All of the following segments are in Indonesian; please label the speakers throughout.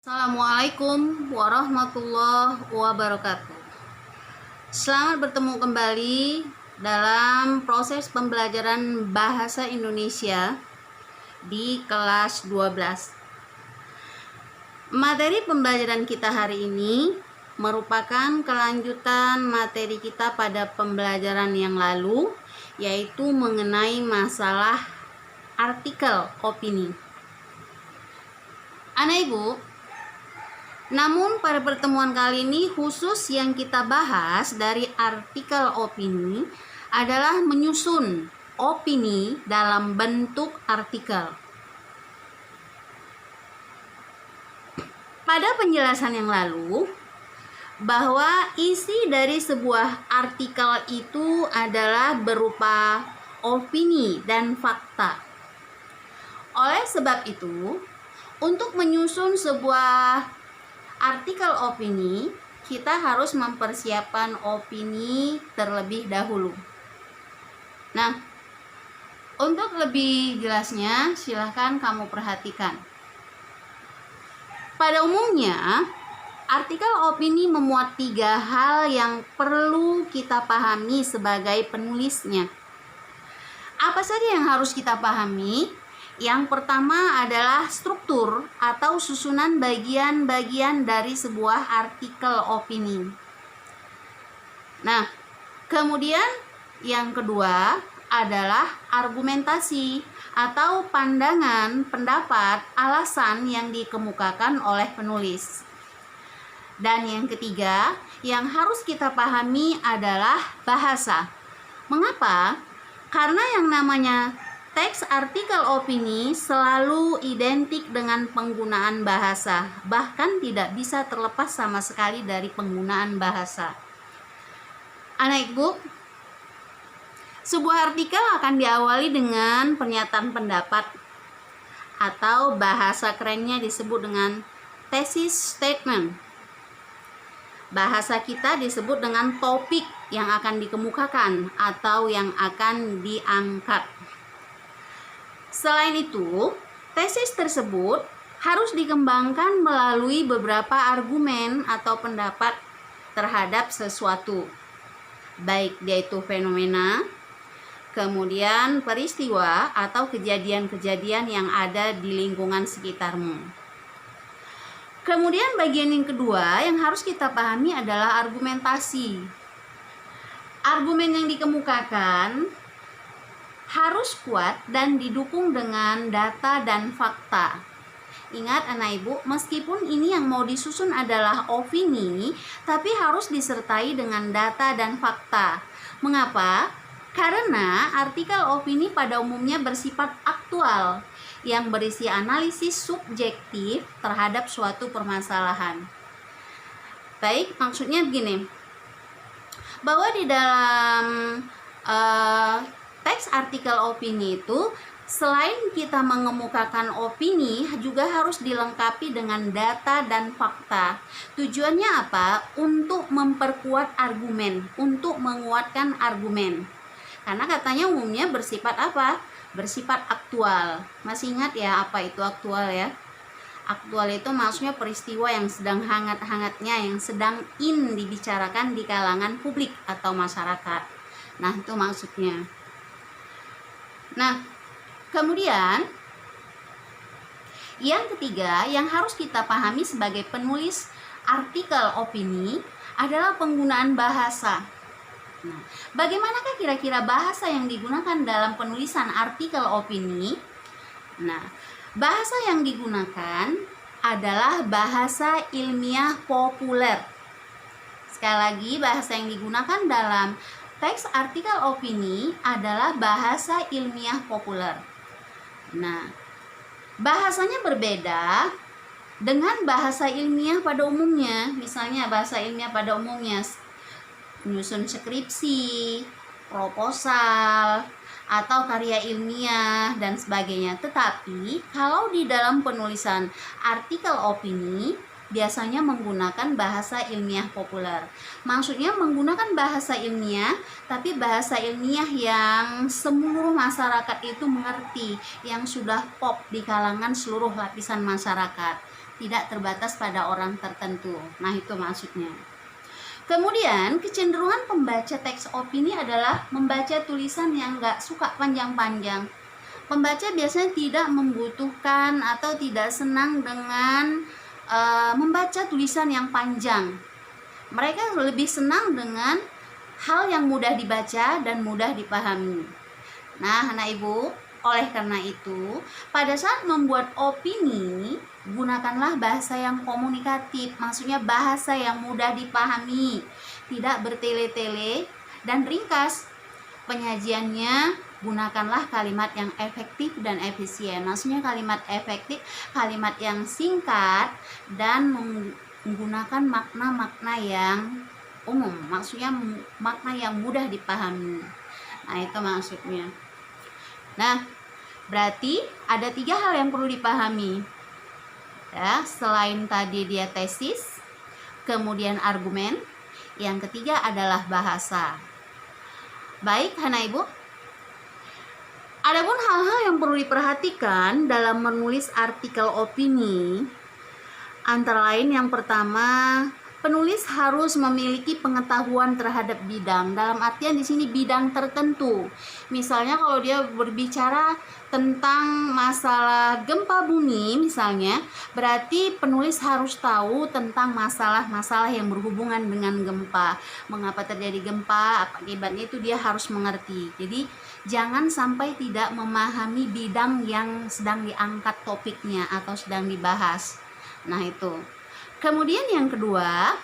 Speaker 1: Assalamualaikum warahmatullahi wabarakatuh. Selamat bertemu kembali dalam proses pembelajaran bahasa Indonesia di kelas 12. Materi pembelajaran kita hari ini merupakan kelanjutan materi kita pada pembelajaran yang lalu, yaitu mengenai masalah artikel opini. Anak Ibu, namun pada pertemuan kali ini khusus yang kita bahas dari artikel opini adalah menyusun opini dalam bentuk artikel. Pada penjelasan yang lalu, bahwa isi dari sebuah artikel itu adalah berupa opini dan fakta. Oleh sebab itu, untuk menyusun sebuah artikel opini, kita harus mempersiapkan opini terlebih dahulu. Nah, untuk lebih jelasnya, silahkan kamu perhatikan. Pada umumnya, artikel opini memuat 3 hal yang perlu kita pahami sebagai penulisnya. Apa saja yang harus kita pahami? Yang pertama adalah struktur atau susunan bagian-bagian dari sebuah artikel opini. Nah, kemudian yang kedua adalah argumentasi atau pandangan, pendapat, alasan yang dikemukakan oleh penulis. Dan yang ketiga yang harus kita pahami adalah bahasa. Mengapa? Karena yang namanya teks artikel opini selalu identik dengan penggunaan bahasa, bahkan tidak bisa terlepas sama sekali dari penggunaan bahasa. Anak Ibu, sebuah artikel akan diawali dengan pernyataan pendapat atau bahasa kerennya disebut dengan thesis statement. Bahasa kita disebut dengan topik yang akan dikemukakan atau yang akan diangkat. Selain itu, tesis tersebut harus dikembangkan melalui beberapa argumen atau pendapat terhadap sesuatu, baik dia itu fenomena, kemudian peristiwa atau kejadian-kejadian yang ada di lingkungan sekitarmu. Kemudian bagian yang kedua yang harus kita pahami adalah argumentasi. Argumen yang dikemukakan harus kuat dan didukung dengan data dan fakta. Ingat anak Ibu, meskipun ini yang mau disusun adalah opini, tapi harus disertai dengan data dan fakta. Mengapa? Karena artikel opini pada umumnya bersifat aktual, yang berisi analisis subjektif terhadap suatu permasalahan. Baik, maksudnya begini, bahwa di dalam teks artikel opini itu, selain kita mengemukakan opini, juga harus dilengkapi dengan data dan fakta. Tujuannya apa? Untuk memperkuat argumen, untuk menguatkan argumen. Karena katanya umumnya bersifat apa? Bersifat aktual. Masih ingat ya apa itu aktual ya? Aktual itu maksudnya peristiwa yang sedang hangat-hangatnya, yang sedang dibicarakan di kalangan publik atau masyarakat. Nah, itu maksudnya. Nah, kemudian yang ketiga yang harus kita pahami sebagai penulis artikel opini adalah penggunaan bahasa. Nah, bagaimanakah kira-kira bahasa yang digunakan dalam penulisan artikel opini? Nah, bahasa yang digunakan adalah bahasa ilmiah populer. Sekali lagi, bahasa yang digunakan dalam teks artikel opini adalah bahasa ilmiah populer. Nah, bahasanya berbeda dengan bahasa ilmiah pada umumnya. Misalnya bahasa ilmiah pada umumnya menyusun skripsi, proposal, atau karya ilmiah dan sebagainya. Tetapi kalau di dalam penulisan artikel opini biasanya menggunakan bahasa ilmiah populer. Maksudnya menggunakan bahasa ilmiah, tapi bahasa ilmiah yang seluruh masyarakat itu mengerti, yang sudah pop di kalangan seluruh lapisan masyarakat. tidak terbatas pada orang tertentu. Nah, itu maksudnya. Kemudian, kecenderungan pembaca teks opini adalah membaca tulisan yang nggak suka panjang-panjang. Pembaca biasanya tidak membutuhkan atau tidak senang dengan membaca tulisan yang panjang. Mereka lebih senang dengan hal yang mudah dibaca dan mudah dipahami. Nah, anak ibu, oleh karena itu, pada saat membuat opini, gunakanlah bahasa yang komunikatif, maksudnya bahasa yang mudah dipahami, tidak bertele-tele dan ringkas. Penyajiannya, gunakanlah kalimat yang efektif dan efisien. Maksudnya kalimat efektif, kalimat yang singkat dan menggunakan makna-makna yang umum, maksudnya makna yang mudah dipahami. Nah, itu maksudnya. Nah, berarti ada 3 hal yang perlu dipahami. Ya, selain tadi dia tesis, kemudian argumen, yang ketiga adalah bahasa. Baik, anak ibu. Adapun hal-hal yang perlu diperhatikan dalam menulis artikel opini, antara lain yang pertama, penulis harus memiliki pengetahuan terhadap bidang. Dalam artian di sini bidang tertentu. Misalnya kalau dia berbicara tentang masalah gempa bumi misalnya, berarti penulis harus tahu tentang masalah-masalah yang berhubungan dengan gempa. Mengapa terjadi gempa, akibatnya itu dia harus mengerti. Jadi jangan sampai tidak memahami bidang yang sedang diangkat topiknya atau sedang dibahas. Nah, itu. Kemudian yang kedua,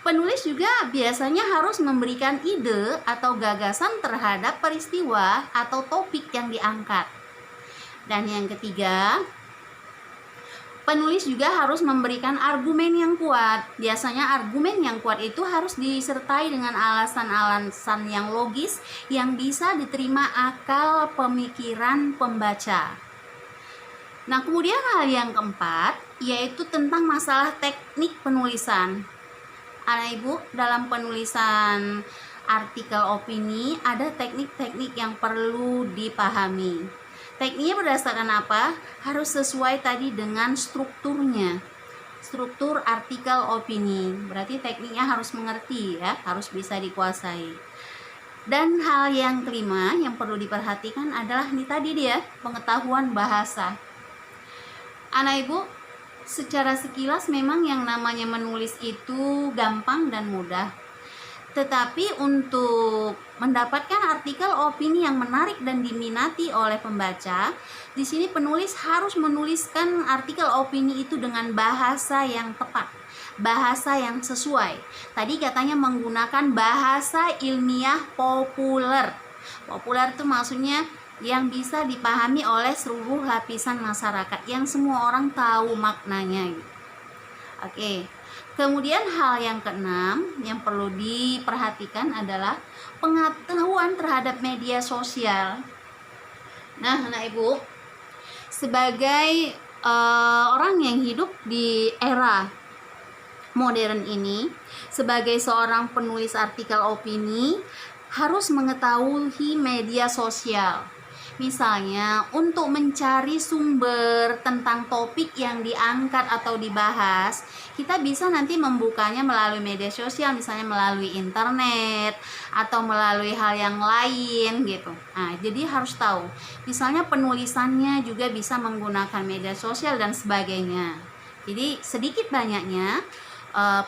Speaker 1: penulis juga biasanya harus memberikan ide atau gagasan terhadap peristiwa atau topik yang diangkat. Dan yang ketiga, penulis juga harus memberikan argumen yang kuat. Biasanya argumen yang kuat itu harus disertai dengan alasan-alasan yang logis yang bisa diterima akal pemikiran pembaca. Nah, kemudian hal yang keempat yaitu tentang masalah teknik penulisan. Anak ibu, dalam penulisan artikel opini ada teknik-teknik yang perlu dipahami. Tekniknya berdasarkan apa? Harus sesuai tadi dengan strukturnya. Struktur artikel opini. Berarti tekniknya harus mengerti ya, harus bisa dikuasai. Dan hal yang kelima yang perlu diperhatikan adalah ini tadi dia, pengetahuan bahasa. Anak ibu, secara sekilas memang yang namanya menulis itu gampang dan mudah. Tetapi untuk mendapatkan artikel opini yang menarik dan diminati oleh pembaca, di sini penulis harus menuliskan artikel opini itu dengan bahasa yang tepat, bahasa yang sesuai. Tadi katanya menggunakan bahasa ilmiah populer. Populer itu maksudnya yang bisa dipahami oleh seluruh lapisan masyarakat, yang semua orang tahu maknanya. Oke. Kemudian hal yang keenam yang perlu diperhatikan adalah pengetahuan terhadap media sosial. Nah, anak ibu, sebagai orang yang hidup di era modern ini, sebagai seorang penulis artikel opini harus mengetahui media sosial. Misalnya, untuk mencari sumber tentang topik yang diangkat atau dibahas, kita bisa nanti membukanya melalui media sosial, misalnya melalui internet atau melalui hal yang lain gitu. Nah, jadi harus tahu. Misalnya penulisannya juga bisa menggunakan media sosial dan sebagainya. Jadi sedikit banyaknya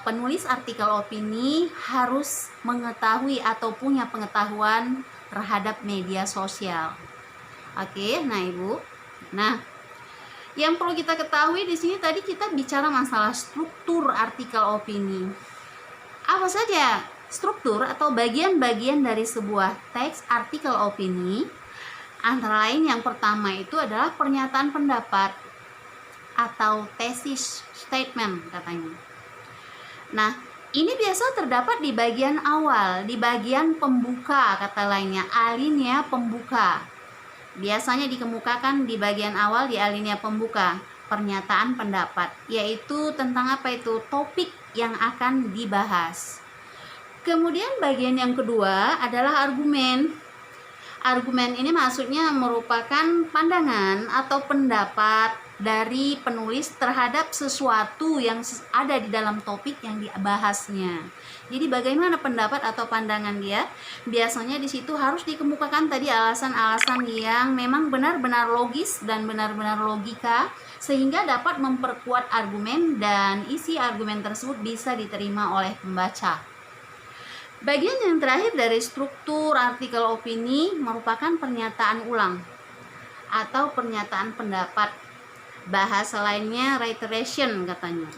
Speaker 1: penulis artikel opini harus mengetahui atau punya pengetahuan terhadap media sosial. Oke, nah ibu. Nah, yang perlu kita ketahui di sini tadi kita bicara masalah struktur artikel opini. Apa saja struktur atau bagian-bagian dari sebuah teks artikel opini? Antara lain yang pertama itu adalah pernyataan pendapat atau thesis statement katanya. Nah, ini biasa terdapat di bagian awal, di bagian pembuka kata lainnya, alinea pembuka. Biasanya dikemukakan di bagian awal di alinea pembuka, pernyataan pendapat, yaitu tentang apa itu? Topik yang akan dibahas. Kemudian bagian yang kedua adalah argumen. Argumen ini maksudnya merupakan pandangan atau pendapat dari penulis terhadap sesuatu yang ada di dalam topik yang dibahasnya. Jadi bagaimana pendapat atau pandangan dia? Biasanya di situ harus dikemukakan tadi alasan-alasan yang memang benar-benar logis dan benar-benar logika, sehingga dapat memperkuat argumen dan isi argumen tersebut bisa diterima oleh pembaca. Bagian yang terakhir dari struktur artikel opini merupakan pernyataan ulang atau pernyataan pendapat. Bahasa lainnya reiteration katanya.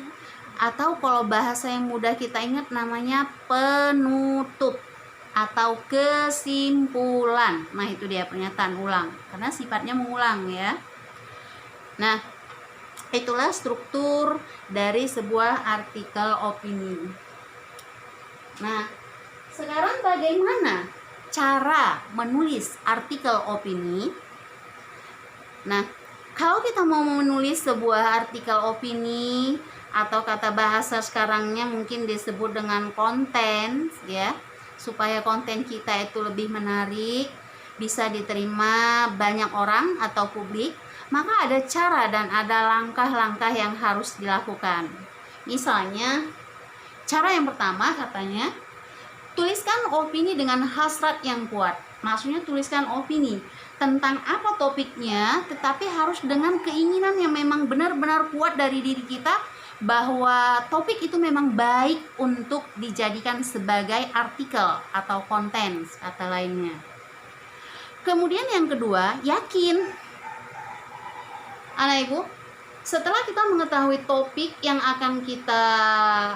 Speaker 1: Atau kalau bahasa yang mudah kita ingat namanya penutup atau kesimpulan. Nah, itu dia pernyataan ulang karena sifatnya mengulang ya. Nah, itulah struktur dari sebuah artikel opini. Nah, sekarang bagaimana cara menulis artikel opini? Nah, kalau kita mau menulis sebuah artikel opini atau kata bahasa sekarangnya mungkin disebut dengan konten ya, supaya konten kita itu lebih menarik, bisa diterima banyak orang atau publik, maka ada cara dan ada langkah-langkah yang harus dilakukan. Misalnya, cara yang pertama katanya, tuliskan opini dengan hasrat yang kuat. Maksudnya tuliskan opini tentang apa topiknya, tetapi harus dengan keinginan yang memang benar-benar kuat dari diri kita bahwa topik itu memang baik untuk dijadikan sebagai artikel atau konten kata lainnya. Kemudian yang kedua, yakin. Anak Ibu, setelah kita mengetahui topik yang akan kita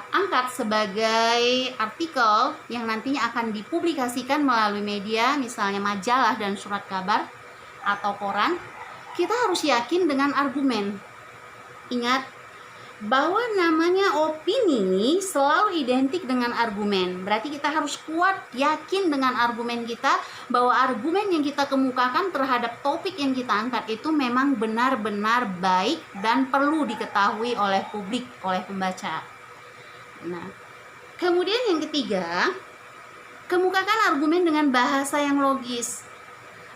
Speaker 1: angkat sebagai artikel yang nantinya akan dipublikasikan melalui media, misalnya majalah dan surat kabar atau koran, kita harus yakin dengan argumen. Ingat bahwa namanya opini selalu identik dengan argumen. Berarti kita harus kuat, yakin dengan argumen kita, bahwa argumen yang kita kemukakan terhadap topik yang kita angkat itu memang benar-benar baik dan perlu diketahui oleh publik, oleh pembaca. Nah, kemudian yang ketiga, kemukakan argumen dengan bahasa yang logis.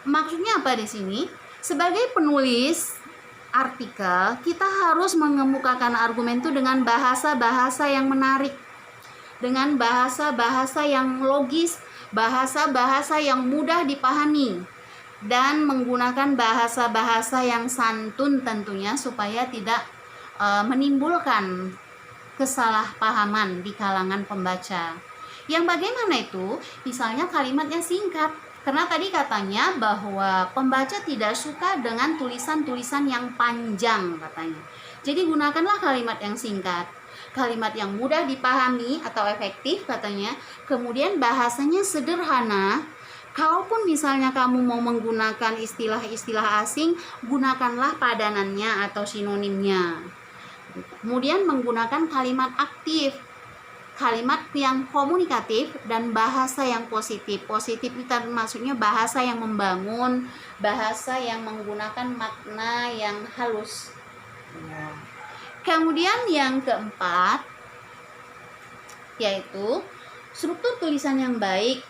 Speaker 1: Maksudnya apa di sini? Sebagai penulis artikel, kita harus mengemukakan argumen itu dengan bahasa-bahasa yang menarik, dengan bahasa-bahasa yang logis, bahasa-bahasa yang mudah dipahami, dan menggunakan bahasa-bahasa yang santun tentunya supaya tidak menimbulkan kesalahpahaman di kalangan pembaca. Yang bagaimana itu? Misalnya kalimatnya singkat. Karena tadi katanya bahwa pembaca tidak suka dengan tulisan-tulisan yang panjang katanya. Jadi gunakanlah kalimat yang singkat, kalimat yang mudah dipahami atau efektif katanya. Kemudian bahasanya sederhana. Kalaupun misalnya kamu mau menggunakan istilah-istilah asing, gunakanlah padanannya atau sinonimnya. Kemudian menggunakan kalimat aktif, kalimat yang komunikatif, dan bahasa yang positif. Positif itu maksudnya bahasa yang membangun, bahasa yang menggunakan makna yang halus. Kemudian yang keempat, yaitu struktur tulisan yang baik.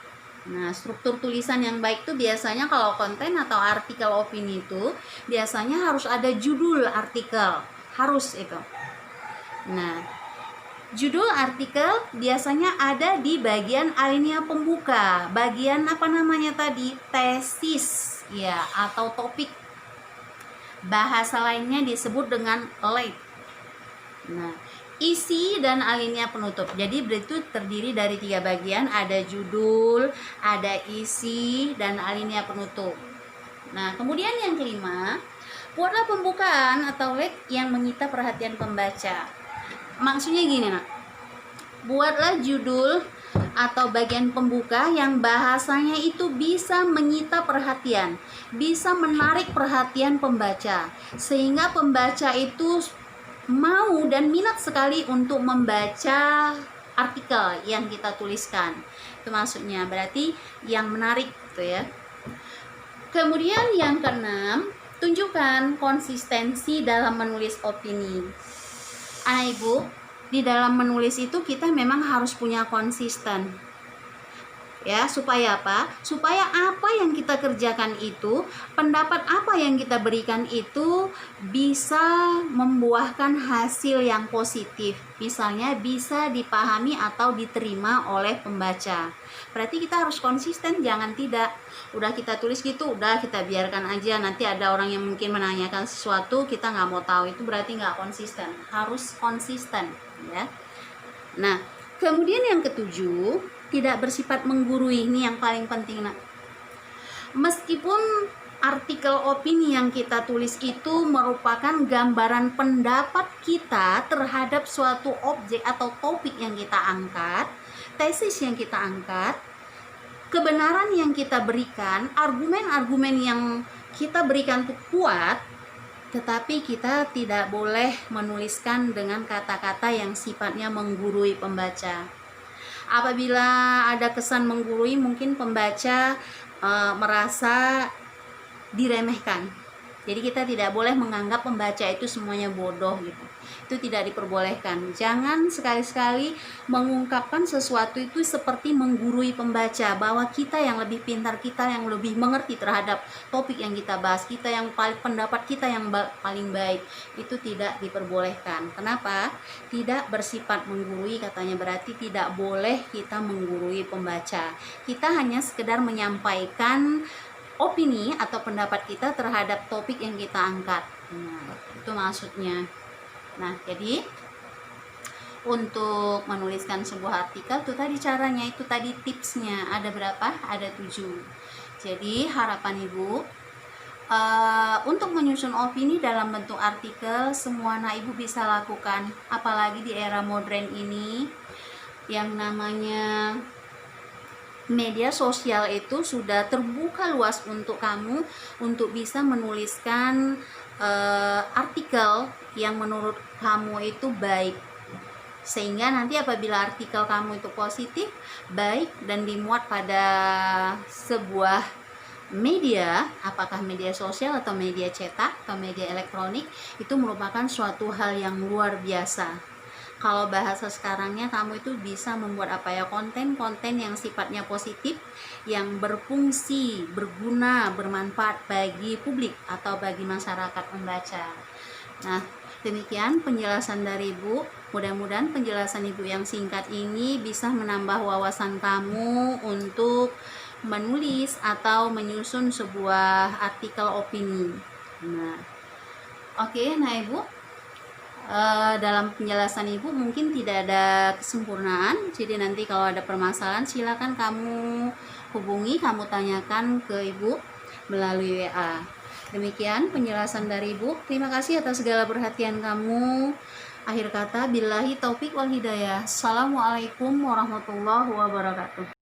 Speaker 1: Nah, struktur tulisan yang baik itu biasanya kalau konten atau artikel opini itu biasanya harus ada judul artikel, harus itu. Nah, judul artikel biasanya ada di bagian alinea pembuka, bagian apa namanya tadi, tesis ya atau topik. Bahasa lainnya disebut dengan lead. Nah, isi dan alinea penutup. Jadi itu terdiri dari 3 bagian, ada judul, ada isi, dan alinea penutup. Nah, kemudian yang kelima, buatlah pembukaan atau lead yang menyita perhatian pembaca. Maksudnya gini nak, buatlah judul atau bagian pembuka yang bahasanya itu bisa menyita perhatian, bisa menarik perhatian pembaca, sehingga pembaca itu mau dan minat sekali untuk membaca artikel yang kita tuliskan. Itu maksudnya, berarti yang menarik gitu ya. Kemudian yang keenam, tunjukkan konsistensi dalam menulis opini. Anak Ibu, di dalam menulis itu kita memang harus punya konsisten ya. Supaya apa? Supaya apa yang kita kerjakan itu, pendapat apa yang kita berikan itu bisa membuahkan hasil yang positif, misalnya bisa dipahami atau diterima oleh pembaca. Berarti kita harus konsisten, jangan tidak udah kita tulis gitu udah kita biarkan aja, nanti ada orang yang mungkin menanyakan sesuatu kita nggak mau tahu, itu berarti nggak konsisten. Harus konsisten, ya. Nah, kemudian yang ketujuh, tidak bersifat menggurui. Ini yang paling penting, nak. Meskipun artikel opini yang kita tulis itu merupakan gambaran pendapat kita terhadap suatu objek atau topik yang kita angkat, tesis yang kita angkat, kebenaran yang kita berikan, argumen-argumen yang kita berikan itu kuat, tetapi kita tidak boleh menuliskan dengan kata-kata yang sifatnya menggurui pembaca. Apabila ada kesan menggurui, mungkin pembaca merasa diremehkan. Jadi kita tidak boleh menganggap pembaca itu semuanya bodoh gitu. Itu tidak diperbolehkan. Jangan sekali-sekali mengungkapkan sesuatu itu seperti menggurui pembaca, bahwa kita yang lebih pintar, kita yang lebih mengerti terhadap topik yang kita bahas, kita yang pendapat kita yang paling baik. Itu tidak diperbolehkan. Kenapa? Tidak bersifat menggurui, katanya berarti tidak boleh kita menggurui pembaca. Kita hanya sekedar menyampaikan opini atau pendapat kita terhadap topik yang kita angkat. Nah, itu maksudnya. Nah, jadi untuk menuliskan sebuah artikel itu tadi caranya, itu tadi tipsnya. Ada berapa? Ada 7. Jadi harapan Ibu untuk menyusun opini dalam bentuk artikel, semua anak Ibu bisa lakukan. Apalagi di era modern ini yang namanya media sosial itu sudah terbuka luas untuk kamu untuk bisa menuliskan artikel yang menurut kamu itu baik, sehingga nanti apabila artikel kamu itu positif, baik, dan dimuat pada sebuah media, apakah media sosial atau media cetak atau media elektronik, itu merupakan suatu hal yang luar biasa. Kalau bahasa sekarangnya, kamu itu bisa membuat apa ya, konten-konten yang sifatnya positif, yang berfungsi, berguna, bermanfaat bagi publik atau bagi masyarakat membaca. Nah, demikian penjelasan dari Ibu. Mudah-mudahan penjelasan Ibu yang singkat ini bisa menambah wawasan kamu untuk menulis atau menyusun sebuah artikel opini. Nah, oke, nah Ibu, dalam penjelasan Ibu mungkin tidak ada kesempurnaan, jadi nanti kalau ada permasalahan silakan kamu hubungi, kamu tanyakan ke Ibu melalui WA. Demikian penjelasan dari Ibu. Terima kasih atas segala perhatian kamu. Akhir kata, billahi taufik wal hidayah. Assalamualaikum warahmatullahi wabarakatuh.